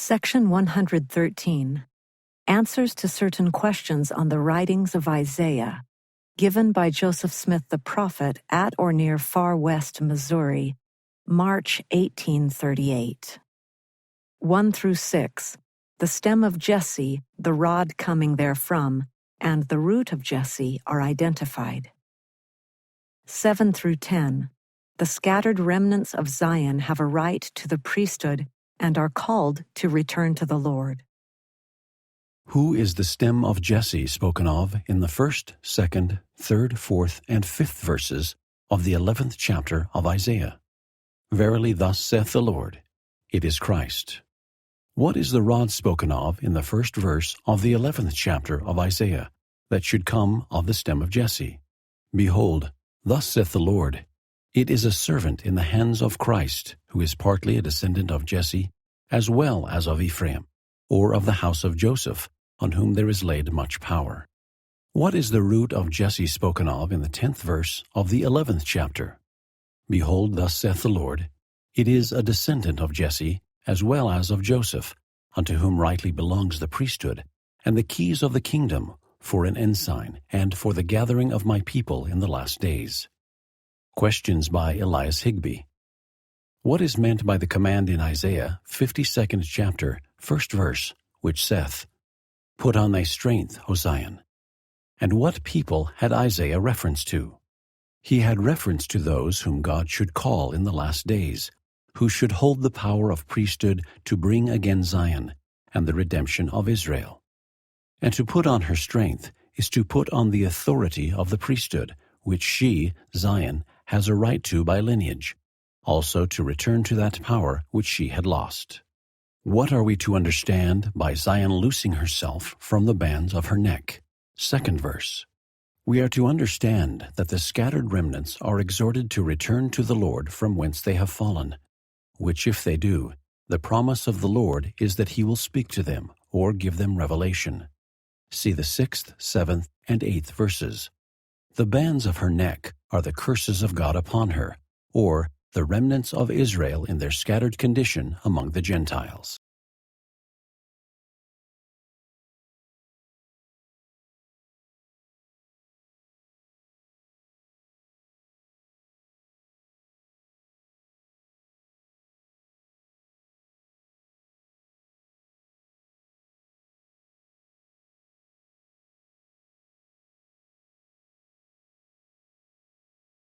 Section 113. Answers to certain questions on the writings of Isaiah, given by Joseph Smith the prophet at or near Far West, Missouri, March 1838. 1 through 6. The stem of Jesse, the rod coming therefrom, and the root of Jesse are identified. 7 through 10. The scattered remnants of Zion have a right to the priesthood and are called to return to the Lord. Who is the stem of Jesse spoken of in the 1st, 2nd, 3rd, 4th, and 5th verses of the 11th chapter of Isaiah? Verily, thus saith the Lord, it is Christ. What is the rod spoken of in the 1st verse of the 11th chapter of Isaiah that should come of the stem of Jesse? Behold, thus saith the Lord, it is a servant in the hands of Christ, who is partly a descendant of Jesse, as well as of Ephraim, or of the house of Joseph, on whom there is laid much power. What is the root of Jesse spoken of in the 10th verse of the 11th chapter? Behold, thus saith the Lord, it is a descendant of Jesse, as well as of Joseph, unto whom rightly belongs the priesthood, and the keys of the kingdom, for an ensign, and for the gathering of my people in the last days. Questions by Elias Higbee. What is meant by the command in Isaiah 52nd chapter, 1st verse, which saith, Put on thy strength, O Zion? And what people had Isaiah reference to? He had reference to those whom God should call in the last days, who should hold the power of priesthood to bring again Zion and the redemption of Israel. And to put on her strength is to put on the authority of the priesthood, which she, Zion, has a right to by lineage, also to return to that power which she had lost. What are we to understand by Zion loosing herself from the bands of her neck? 2nd verse. We are to understand that the scattered remnants are exhorted to return to the Lord from whence they have fallen, which if they do, the promise of the Lord is that he will speak to them or give them revelation. See the 6th, 7th, and 8th verses. The bands of her neck are the curses of God upon her, or the remnants of Israel in their scattered condition among the Gentiles.